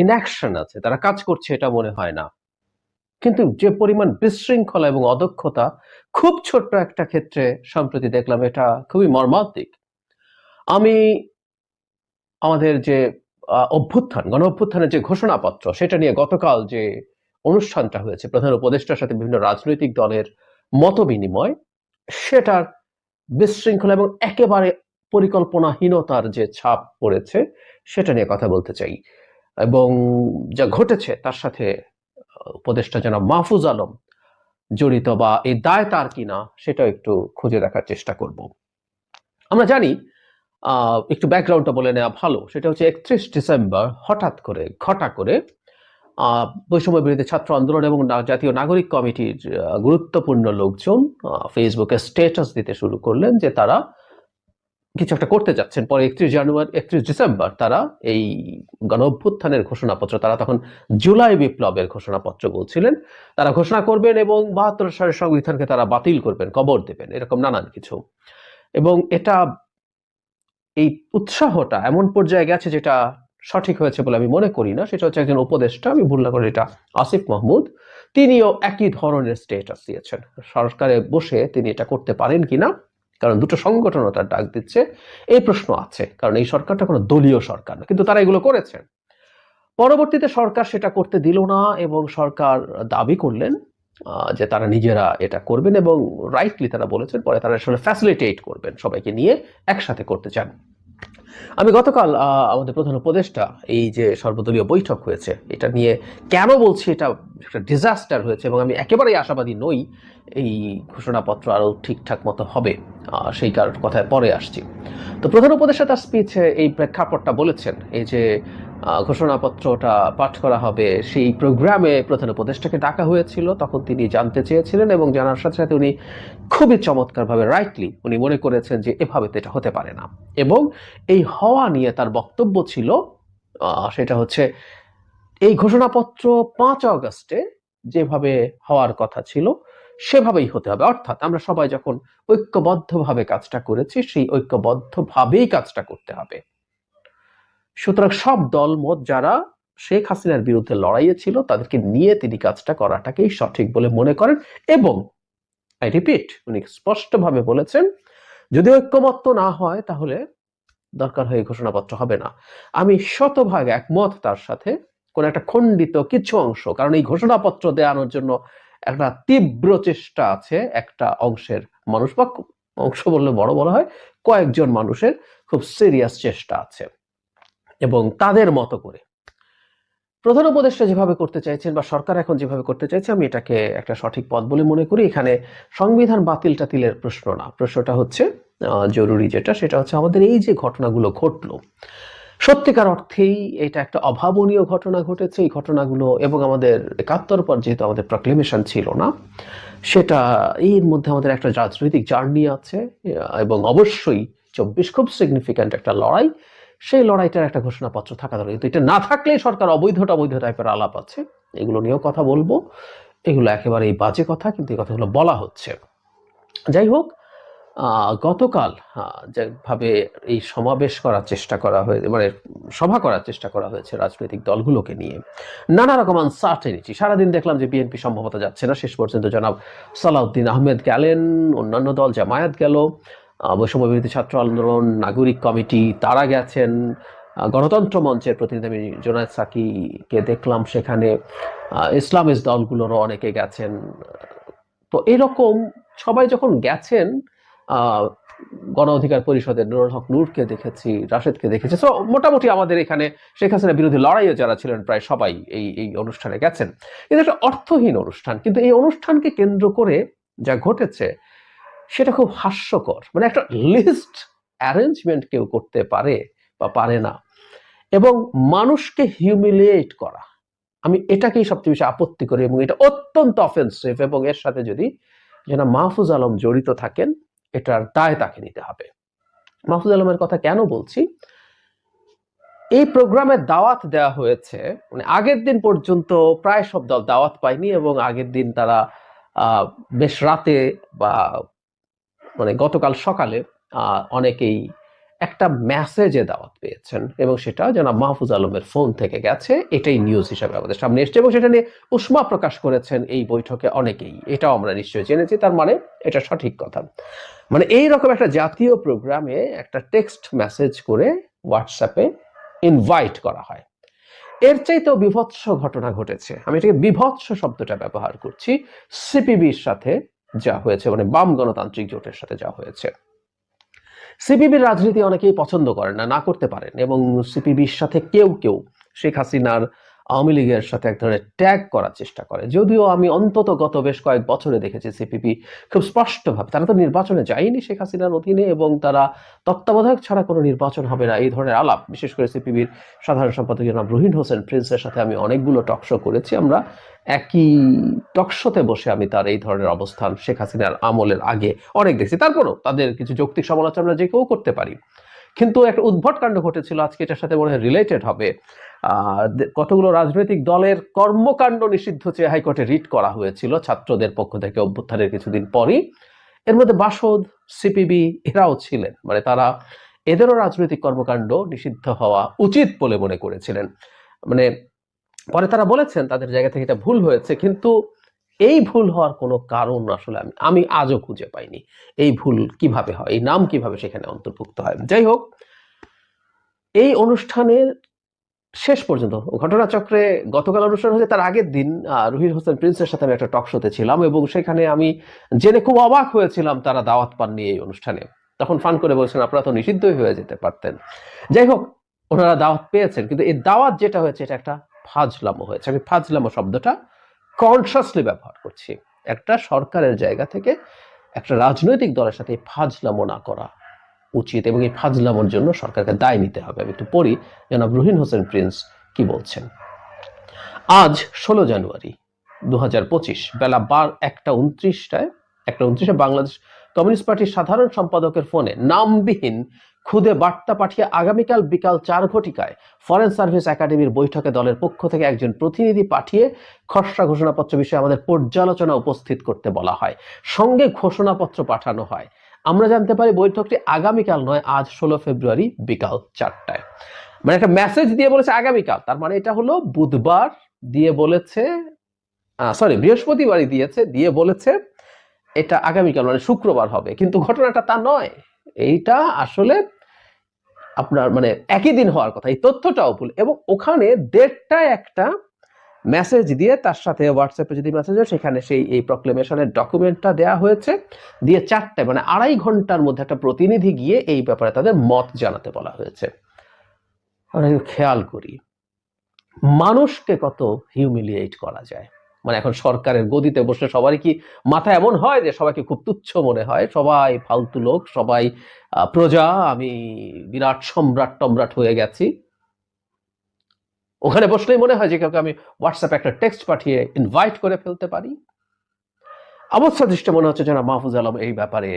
Inaction আছে, তারা কাজ করছে এটা মনে হয় না। কিন্তু যে পরিমাণ বিশৃঙ্খলা এবং অদক্ষতা খুব ছোট্ট একটা ক্ষেত্রে সম্প্রতি দেখলাম, এটা খুবই মর্মান্তিক। আমি আমাদের যে গণ অভ্যুত্থানের যে ঘোষণাপত্র, সেটা নিয়ে গতকাল যে অনুষ্ঠানটা হয়েছে প্রধান উপদেষ্টার সাথে বিভিন্ন রাজনৈতিক দলের মত বিনিময়, সেটার বিশৃঙ্খলা এবং একেবারে পরিকল্পনাহীনতার যে ছাপ পড়েছে, সেটা নিয়ে কথা বলতে চাই। এবং যা ঘটেছে তার সাথে উপদেষ্টা জনাব মাহফুজ আলম জড়িত বা এই দায় তার কিনা, সেটাও একটু খুঁজে দেখার চেষ্টা করব। আমরা জানি, একটু ব্যাকগ্রাউন্ডটা বলে নেওয়া ভালো। সেটা হচ্ছে 31 ডিসেম্বর হঠাৎ করে ঘটা করে বৈষম্য বিরোধী ছাত্র আন্দোলন এবং জাতীয় নাগরিক কমিটির গুরুত্বপূর্ণ লোকজন ফেসবুকে স্ট্যাটাস দিতে শুরু করলেন যে তারা কিছু একটা করতে যাচ্ছেন। পরে 31 ডিসেম্বর তারা এই গণ অভ্যুত্থানের ঘোষণাপত্র, তারা তখন জুলাই বিপ্লবের ঘোষণাপত্র বলছিলেন, তারা ঘোষণা করবেন এবং 72 সালের সংবিধানকে তারা বাতিল করবেন, কবর দেবেন, এরকম নানান কিছু। এবং এটা, এই উৎসাহটা এমন পর্যায়ে গেছে যেটা সঠিক হয়েছে বলে আমি মনে করি না। সেটা হচ্ছে একজন উপদেষ্টা, আমি ভুল না করে এটা আসিফ মাহমুদ, তিনিও একই ধরনের স্টেটাস দিয়েছেন। সরকারে বসে তিনি এটা করতে পারেন কিনা, কারণ দুটো সংগঠনও তার ডাক দিচ্ছে, এই প্রশ্ন আছে। কারণ এই সরকারটা কোনো দলীয় সরকার না, কিন্তু তারা এগুলো করেছেন। পরবর্তীতে সরকার সেটা করতে দিল না এবং সরকার দাবি করলেন যে তারা নিজেরা এটা করবেন এবং রাইটলি তারা বলেছেন পরে তারা আসলে ফ্যাসিলিটেট করবেন, সবাইকে নিয়ে একসাথে করতে চান। আমি গতকাল আমাদের প্রধান উপদেষ্টা, এই যে সর্বদলীয় বৈঠক হয়েছে এটা নিয়ে কেন বলছি এটা একটা ডিজাস্টার হয়েছে এবং আমি একেবারেই আশাবাদী নই এই ঘোষণাপত্র আরো ঠিকঠাক মতো হবে, সেই কথায় পরে আসছি। তো প্রধান উপদেষ্টা তার স্পিচে এই প্রেক্ষাপটটা বলেছেন, এই যে ঘোষণাপত্রটা পাঠ করা হবে, সেই প্রোগ্রামে প্রধান উপদেষ্টাকে ডাকা হয়েছিল, তখন তিনি জানতে চেয়েছিলেন এবং জানার সাথে সাথে উনি খুবই চমৎকারভাবে রাইটলি উনি মনে করেছেন যে এভাবে তো এটা হতে পারে না। এবং এই হওয়া নিয়ে তার বক্তব্য ছিল, সেটা হচ্ছে এই ঘোষণাপত্র 5 আগস্টে যেভাবে হওয়ার কথা ছিল সেভাবেই হতে হবে। অর্থাৎ আমরা সবাই যখন ঐক্যবদ্ধভাবে কাজটা করেছি, সেই ঐক্যবদ্ধভাবেই কাজটা করতে হবে। সুতরাং সব দল মত যারা শেখ হাসিনার বিরুদ্ধে লড়াইয়ে ছিল তাদেরকে নিয়ে তিনি কাজটা করাটাকেই সঠিক বলে মনে করেন। এবং আই রিপিট, উনি স্পষ্টভাবে বলেছেন যদি ঐক্যমত্য না হয় তাহলে দরকার হয়ে ঘোষণাপত্র হবে না। আমি শতভাগ একমত তার সাথে। কোন একটা খণ্ডিত কিছু অংশ, কারণ এই ঘোষণাপত্র দেওয়ানোর জন্য একটা তীব্র চেষ্টা আছে একটা অংশের মানুষ, বা অংশ বললে বড় বলা হয়, কয়েকজন মানুষের খুব সিরিয়াস চেষ্টা আছে এবং তাদের মতো করে প্রধান উপদেষ্টা যেভাবে করতে চাইছেন বা সরকার এখন যেভাবে করতে চাইছে, আমি এটাকে একটা সঠিক পথ বলে মনে করি। এখানে সংবিধান বাতিল টাতিলের প্রশ্ন না, প্রশ্নটা হচ্ছে জরুরি যেটা, সেটা হচ্ছে আমাদের এই যে ঘটনাগুলো ঘটলো, সত্যিকার অর্থেই এটা একটা অভাবনীয় ঘটনা ঘটেছে। এই ঘটনাগুলো এবং আমাদের 71 পর যেহেতু আমাদের প্রক্লেমেশন ছিল না, সেটা এর মধ্যে আমাদের একটা রাজনৈতিক জার্নি আছে এবং অবশ্যই 24 খুব সিগনিফিক্যান্ট একটা লড়াই। সেই লড়াইটার একটা ঘোষণাপত্র থাকা দরকার, কিন্তু এটা না থাকলেই সরকার অবৈধ টাইপের আলাপ আছে, এগুলো নিয়েও কথা বলবো। এগুলো একেবারেই বাজে কথা, কিন্তু এই কথাগুলো বলা হচ্ছে। যাই হোক, গতকাল যেভাবে এই সমাবেশ করার চেষ্টা করা হয়েছে, মানে সভা করার চেষ্টা করা হয়েছে রাজনৈতিক দলগুলোকে নিয়ে, নানা রকম আনসার্টেনিটি। সারাদিন দেখলাম যে বিএনপি সম্ভবত যাচ্ছে না, শেষ পর্যন্ত জনাব সালাউদ্দিন আহমেদ গেলেন, অন্যান্য দল জামায়াত গেল, বৈষম্য বিরোধী ছাত্র আন্দোলন, নাগরিক কমিটি তারা গেছেন, গণতন্ত্র মঞ্চের প্রতিনিধি আমি জোনায়েদ সাকিকে দেখলাম সেখানে, ইসলামিস্ট দলগুলোরও অনেকে গেছেন। তো এরকম সবাই যখন গেছেন, গণ অধিকার পরিষদের নুরুল হক নূরকে দেখেছি, রাশেদকে দেখেছি, তো মোটামুটি আমাদের এখানে শেখ হাসিনা বিরোধী লড়াইয়ে যারা ছিলেন প্রায় সবাই এই এই অনুষ্ঠানে গেছেন। কিন্তু একটা অর্থহীন অনুষ্ঠান, কিন্তু এই অনুষ্ঠানকে কেন্দ্র করে যা ঘটেছে সেটা খুব হাস্যকর। মানে একটা লিস্ট অ্যারেঞ্জমেন্ট কেউ করতে পারে বা পারে না, এবং মানুষকে হিউমিলিয়েট করা, আমি এটাকেই সবচেয়ে বেশি আপত্তি করি এবং এটা অত্যন্ত অফেন্সিভ। এবং এর সাথে যদি যেন মাহফুজ আলম জড়িত থাকেন, এটার দায় তাকে নিতে হবে। মাহফুজ আলমের কথা কেন বলছি, এই প্রোগ্রামে দাওয়াত দেওয়া হয়েছে, মানে আগের দিন পর্যন্ত প্রায় সব দল দাওয়াত পায়নি এবং আগের দিন তারা বেশ রাতে বা মানে গতকাল সকালে অনেকেই একটা মেসেজে দাওয়াত পেয়েছেন এবং সেটা জনাব মাহফুজ আলমের ফোন থেকে গেছে, এটাই নিউজ হিসাবে আমাদের সামনে এসছে এবং সেটা নিয়ে উষ্মা প্রকাশ করেছেন এই বৈঠকে অনেকেই। এটাও আমরা নিশ্চয়ই জেনেছি, তার মানে এটা সঠিক কথা। মানে এইরকম একটা জাতীয় প্রোগ্রামে একটা টেক্সট মেসেজ করে হোয়াটসঅ্যাপে ইনভাইট করা হয়, এর চাইতেও বিভৎস ঘটনা ঘটেছে। আমি এটাকে বিভৎস শব্দটা ব্যবহার করছি, সিপিবির সাথে যা হয়েছে, মানে বাম গণতান্ত্রিক জোটের সাথে যা হয়েছে। সিপিবির রাজনীতি অনেকেই পছন্দ করেন না, না করতে পারেন, এবং সিপিবির সাথে কেউ কেউ শেখ হাসিনার আওয়ামী লীগের সাথে এক ধরনের ট্যাগ করার চেষ্টা করে। যদিও আমি অন্তত গত বেশ কয়েক বছরে দেখেছি সিপিবি খুব স্পষ্টভাবে, তারা তো নির্বাচনে যায়নি শেখ হাসিনার অধীনে এবং তারা তত্ত্বাবধায়ক ছাড়া কোনো নির্বাচন হবে না এই ধরনের আলাপ, বিশেষ করে সিপিবির সাধারণ সম্পাদক জনাব রুহিন হোসেন প্রিন্সের সাথে আমি অনেকগুলো টকশো করেছি। আমরা একই টকশোতে বসে আমি তার এই ধরনের অবস্থান শেখ হাসিনার আমলের আগে অনেক দেখছি। তারপরও তাদের কিছু যৌক্তিক সমালোচনা আমরা যে কেউ করতে পারি, কিন্তু একটা উদ্ভট কাণ্ড ঘটেছিল, আজকে এটার সাথে মনে হয় রিলেটেড হবে। কতগুলো রাজনৈতিক দলের কর্মকাণ্ড নিষিদ্ধ চেয়ে হাইকোর্টে রিট করা হয়েছিল ছাত্রদের পক্ষ থেকে অভ্যুত্থানের কিছুদিন পরই। এর মধ্যে বাসদ, সিপিবি এরাও ছিলেন, মানে তারা এদেরও রাজনৈতিক কর্মকাণ্ড নিষিদ্ধ হওয়া উচিত বলে মনে করেছিলেন। মানে পরে তারা বলেছেন তাদের জায়গা থেকে এটা ভুল হয়েছে, কিন্তু এই ভুল হওয়ার কোনো কারণ আসলে আমি আজও খুঁজে পাইনি। এই ভুল কিভাবে হয়, এই নাম কিভাবে সেখানে অন্তর্ভুক্ত হয়। যাই হোক, এই অনুষ্ঠানের শেষ পর্যন্ত ঘটনাচক্রে গতকাল অনুষ্ঠান হয়েছে, তার আগের দিন রুহির হোসেন প্রিন্সের সাথে আমি একটা টক শোতে ছিলাম এবং সেখানে আমি জেনে খুব অবাক হয়েছিলাম তারা দাওয়াত পাননি এই অনুষ্ঠানে। তখন ফান করে বলছেন আপনারা তো নিষিদ্ধই হয়ে যেতে পারতেন। যাই হোক, ওনারা দাওয়াত পেয়েছেন, কিন্তু এই দাওয়াত যেটা হয়েছে এটা একটা ফাজলামো হয়েছে। আমি ফাজলামো শব্দটা কনসাসলি ব্যবহার করছি। একটা সরকারের জায়গা থেকে একটা রাজনৈতিক দলের সাথে ফাজলামো না করা উচিত এবং এই ফাজলামোর জন্য সরকারকে দায় নিতে হবে। আমি একটু পড়ি জনাব রুহিন হোসেন প্রিন্স কি বলছেন। আজ 16 জানুয়ারি 2025 বেলা 1:29 বাংলাদেশ কমিউনিস্ট পার্টির সাধারণ সম্পাদকের ফোনে নামবিহীন খুদে বার্তা পাঠিয়ে আগামীকাল বিকাল 4 ঘটিকায় ফরেন সার্ভিস একাডেমির বৈঠকে দলের পক্ষ থেকে একজন প্রতিনিধি পাঠিয়ে খসড়া ঘোষণাপত্র বিষয়ে আমাদের পর্যালোচনা উপস্থিত করতে বলা হয়, সঙ্গে ঘোষণাপত্র পাঠানো হয়। আমরা জানতে পারি বৈঠকটি আগামীকাল নয়, আজ 16 ফেব্রুয়ারি বিকাল 4টায়। মানে একটা মেসেজ দিয়ে বলেছে আগামীকাল, তার মানে এটা হলো বুধবার দিয়ে বলেছে, বৃহস্পতিবারই দিয়ে বলেছে এটা আগামীকাল মানে শুক্রবার হবে, কিন্তু ঘটনাটা তা নয়। এইটা আসলে আপনার মানে একই দিন হওয়ার কথা, এই তথ্যটাও ভুল। এবং ওখানে 1:30টায় একটা মেসেজ দিয়ে তার সাথে হোয়াটসঅ্যাপে যদি মেসেজ হয় সেখানে সেই এই প্রক্লেমেশনের ডকুমেন্টটা দেয়া হয়েছে, দিয়ে 4টায় মানে 2.5 ঘন্টার মধ্যে একটা প্রতিনিধি গিয়ে এই ব্যাপারে তাদের মত জানাতে বলা হয়েছে। আমরা খেয়াল করি মানুষকে কত হিউমিলিয়েট করা যায়। মানে এখন সরকারের গদিতে বসে সবারই কি মাথা এমন হয় যে সবাইকে খুব তুচ্ছ মনে হয়, সবাই ফালতু লোক, সবাই প্রজা, আমি বিরাট সম্রাট টম্রাট হয়ে গেছি। ওখানে বসলেই মনে হয় যে কাউকে আমি হোয়াটসঅ্যাপে একটা টেক্সট পাঠিয়ে ইনভাইট করে ফেলতে পারি। অবস্থা দৃষ্টে মনে হচ্ছে যেন মাহফুজ আলম এই ব্যাপারে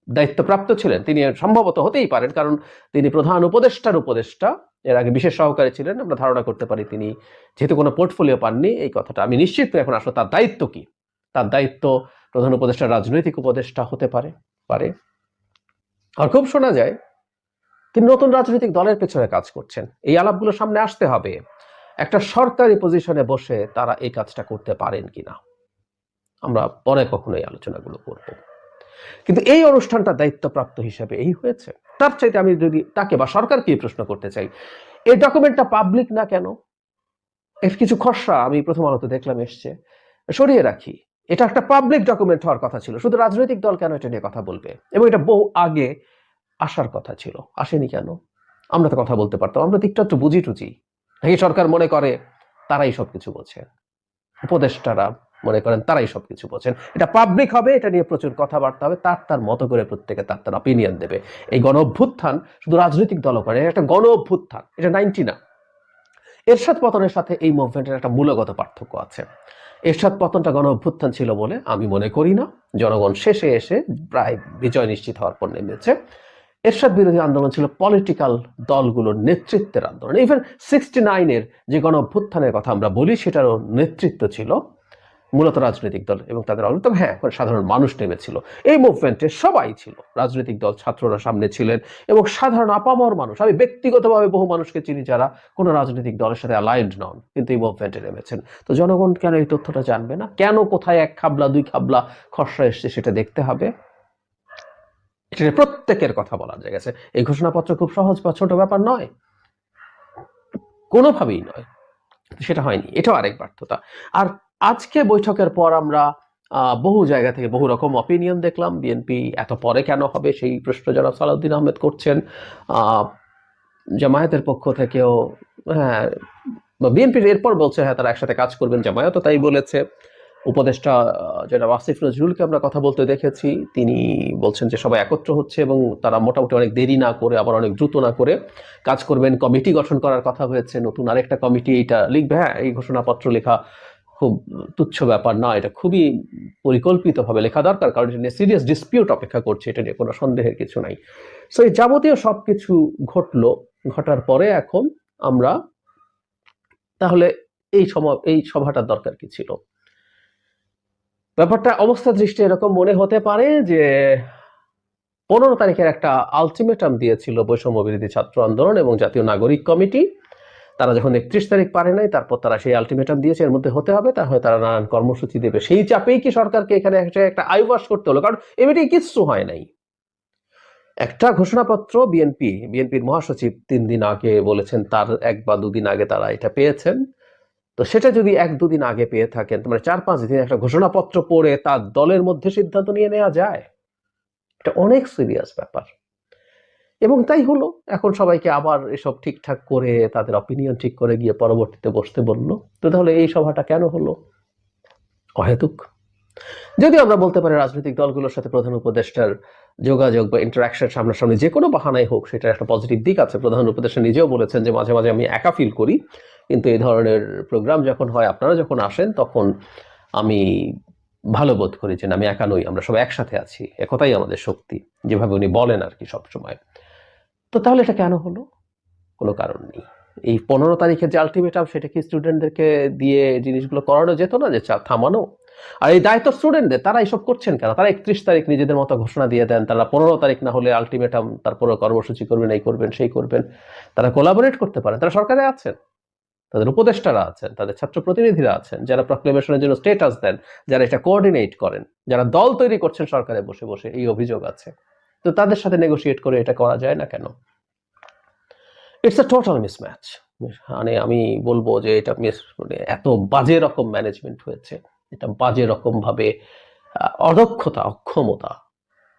দায়িত্বপ্রাপ্ত ছিলেন। তিনি সম্ভবত হতেই পারেন, কারণ তিনি প্রধান উপদেষ্টার উপদেষ্টা, এর আগে বিশেষ সহকারী ছিলেন। আমরা ধারণা করতে পারি তিনি যেহেতু কোনো পোর্টফোলিও পাননি, এই কথাটা আমি নিশ্চিত। এখন আসলে তার দায়িত্ব কি? তার দায়িত্ব প্রধান উপদেষ্টা রাজনৈতিক উপদেষ্টা হতে পারে। আর খুব শোনা যায় তিনি নতুন রাজনৈতিক দলের পেছনে কাজ করছেন। এই আলাপগুলো সামনে আসতে হবে। একটা সরকারি পজিশনে বসে তারা এই কাজটা করতে পারেন কিনা আমরা পরে কখনো এই আলোচনাগুলো করব। কিন্তু এই অনুষ্ঠানটা দায়িত্বপ্রাপ্ত হিসেবে এই হয়েছে। তার চাইতে আমি যদি তাকে বা সরকারকে প্রশ্ন করতে চাই, এই ডকুমেন্টটা পাবলিক না কেন? এর কিছু খসড়া আমি প্রথম আলোতে দেখলাম এসছে, সরিয়ে রাখি। এটা একটা পাবলিক ডকুমেন্ট হওয়ার কথা ছিল, শুধু রাজনৈতিক দল কেন এটা নিয়ে কথা বলবে? এবং এটা বহু আগে আসার কথা ছিল, আসেনি কেন? আমরা তো কথা বলতে পারতাম। আমরা দিকটা একটু বুঝি টুঝি নাকি সরকার মনে করে তারাই সবকিছু বোঝে, উপদেষ্টারা মনে করেন তারাই সবকিছু বোঝেন। এটা পাবলিক হবে, এটা নিয়ে প্রচুর কথাবার্তা হবে, তার মতো করে প্রত্যেকে তার অপিনিয়ন দেবে। এই গণ অভ্যুত্থান শুধু রাজনৈতিক দল করে, এটা একটা গণ অভ্যুত্থান, এটা 90 না। এরশাদ পতনের সাথে এই মুভমেন্টের একটা মূলগত পার্থক্য আছে। এরশাদ পতনটা গণ অভ্যুত্থান ছিল বলে আমি মনে করি না। জনগণ শেষে এসে প্রায় বিজয় নিশ্চিত হওয়ার পর নেমেছে। এরশাদ বিরোধী আন্দোলন ছিল পলিটিক্যাল দলগুলোর নেতৃত্বের আন্দোলন। ইভেন 69-এর যে গণ অভ্যুত্থানের কথা আমরা বলি সেটারও নেতৃত্ব ছিল মূলত রাজনৈতিক দল এবং তাদের তবে হ্যাঁ সাধারণ মানুষ নেমেছিল এই মুভমেন্টে, সবাই ছিল, রাজনৈতিক দল, ছাত্ররা সামনে ছিলেন এবং সাধারণ আপামর মানুষ। আমি ব্যক্তিগতভাবে বহু মানুষকে চিনি যারা কোনো রাজনৈতিক দলের সাথে অ্যালাইন্ড নন, কিন্তু এই মুভমেন্টে নেমেছেন। তো জনগণ কেন এই তথ্যটা জানবে না? কেন কোথায় এক খাবলা দুই খাবলা খসড়া এসছে সেটা দেখতে হবে? এটা প্রত্যেকের কথা বলা যায় গেছে। এই ঘোষণাপত্র খুব সহজ বা ছোট ব্যাপার নয়, কোনোভাবেই নয়। সেটা হয়নি, এটাও আরেক ব্যর্থতা। আর আজকে বৈঠকের পর আমরা বহু জায়গা থেকে বহু রকম অপিনিয়ন দেখলাম। বিএনপি এত পরে কেন হবে সেই প্রশ্ন যারা সালাউদ্দিন আহমেদ করছেন, জামায়াতের পক্ষ থেকেও, হ্যাঁ বিএনপির এরপর বলছে হ্যাঁ তারা একসাথে কাজ করবেন, জামায়াতও তাই বলেছে। উপদেষ্টা যেটা আসিফ নজরুলকে আমরা কথা বলতে দেখেছি, তিনি বলছেন যে সবাই একত্র হচ্ছে এবং তারা মোটামুটি অনেক দেরি না করে আবার অনেক দ্রুত না করে কাজ করবেন। কমিটি গঠন করার কথা হয়েছে, নতুন আরেকটা কমিটি এইটা লিখবে। হ্যাঁ এই ঘোষণাপত্র লেখা খুব তুচ্ছ ব্যাপার না, এটা খুবই পরিকল্পিতভাবে লেখা দরকার, কারণ এটা নিয়ে সিরিয়াস ডিসপিউট অপেক্ষা করছে, এটা নিয়ে কোনো সন্দেহের কিছু নাই। সো এই যাবতীয় সবকিছু ঘটার পরে এখন আমরা তাহলে এই সভাটার দরকার কি ছিল? ব্যাপারটা অবস্থা দৃষ্টি এরকম মনে হতে পারে যে 15 তারিখের একটা আলটিমেটাম দিয়েছিল বৈষম্য বিরোধী ছাত্র আন্দোলন এবং জাতীয় নাগরিক কমিটি। তারা যখন 31 তারিখ পারে নাই, তারপর তারা সেই আলটিমেটাম দিয়েছে এর মধ্যে হতে হবে, তাহলে তারা নানান কর্মসূচি দেবে। সেই চাপেই কি সরকারকে এখানে একটা আইওয়াশ করতে হলো? কারণ এমনিতে কিচ্ছু হয় নাই। একটা ঘোষণাপত্র বিএনপির মহাসচিব 3 দিন আগে বলেছেন তার 1 বা 2 দিন আগে তারা এটা পেয়েছেন। তো সেটা যদি 1-2 দিন আগে পেয়ে থাকেন, মানে 4-5 দিন একটা ঘোষণাপত্র পড়ে তার দলের মধ্যে সিদ্ধান্ত নিয়ে নেওয়া যায়? এটা অনেক সিরিয়াস ব্যাপার। এবং তাই হলো, এখন সবাইকে আবার এসব ঠিকঠাক করে তাদের অপিনিয়ন ঠিক করে গিয়ে পরবর্তীতে বসতে বললো। তো তাহলে এই সভাটা কেন হলো? অহেতুক। যদিও আমরা বলতে পারি রাজনৈতিক দলগুলোর সাথে প্রধান উপদেষ্টার যোগাযোগ বা ইন্টারাকশন সামনাসামনি যে কোনো বাহানাই হোক, সেটার একটা পজিটিভ দিক আছে। প্রধান উপদেষ্টা নিজেও বলেছেন যে মাঝে মাঝে আমি একা ফিল করি, কিন্তু এই ধরনের প্রোগ্রাম যখন হয়, আপনারা যখন আসেন, তখন আমি ভালো বোধ করি যে আমি একা নই, আমরা সবাই একসাথে আছি, একতাই আমাদের শক্তি, যেভাবে উনি বলেন আর কি সবসময়। তো তাহলে এটা কেন হলো? কোনো কারণ নেই। এই 15 তারিখের যে আলটিমেটাম, সেটা কি স্টুডেন্টদেরকে দিয়ে জিনিসগুলো করানো যেত না, যে থামানো? আর এই দায়িত্ব স্টুডেন্টদের, তারা এইসব করছেন কেন? তারা 31 তারিখ নিজেদের মতো ঘোষণা দিয়ে দেন, তারা 15 তারিখ না হলে আলটিমেটাম, তারপরে কর্মসূচি করবেন, এই করবেন সেই করবেন। তারা কোলাবোরেট করতে পারেন, তারা সরকারে আছেন, তাদের উপদেষ্টারা আছেন, তাদের ছাত্র প্রতিনিধিরা আছেন, যারা প্রক্লেমেশনের জন্য স্টেটাস দেন, যারা এটা কোঅর্ডিনেট করেন, যারা দল তৈরি করছেন সরকারে বসে বসে, এই অভিযোগ আছে। তো তাদের সাথে নেগোশিয়েট করে এটা করা যায় না কেন? It's a total mismatch. মানে আমি বলবো যে এটা এত বাজে রকম ম্যানেজমেন্ট হয়েছে, এটা বাজে রকম ভাবে অদক্ষতা, অক্ষমতা,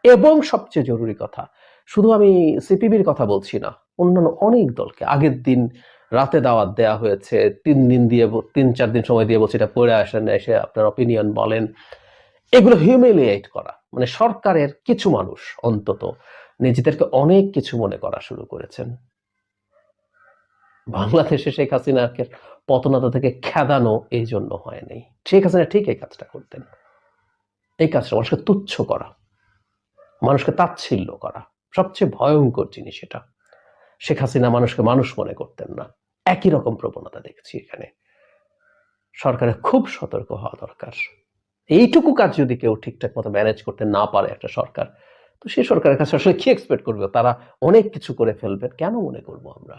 এবং সবচেয়ে জরুরি কথা, শুধু আমি সিপিবির কথা বলছি না, অন্যান্য অনেক দলকে আগের দিন রাতে দাওয়াত দেওয়া হয়েছে, 3-4 দিন সময় দিয়ে বলছে এটা পড়ে আসেন, এসে আপনার অপিনিয়ন বলেন। এগুলো হিউমিলিয়েট করা, মানে সরকারের কিছু মানুষ অন্তত নিজেদেরকে অনেক কিছু মনে করা শুরু করেছেন। বাংলাদেশে শেখ হাসিনাকে পতনতা থেকে খেদানো এই জন্য হয় নাই। শেখ হাসিনা ঠিক এই কাজটা করতেন, এই কাজটা মানুষকে তুচ্ছ করা, মানুষকে তাচ্ছিল্য করা, সবচেয়ে ভয়ঙ্কর জিনিস এটা। শেখ হাসিনা মানুষকে মানুষ মনে করতেন না। একই রকম প্রবণতা দেখছি এখানে। সরকারের খুব সতর্ক হওয়া দরকার। এইটুকু কাজ যদি কেউ ঠিকঠাক মতো ম্যানেজ করতে না পারে একটা সরকার, তো সেই সরকারের কাছে আসলে কি এক্সপেক্ট করবে? তারা অনেক কিছু করে ফেলবে, কেন মনে করবো আমরা?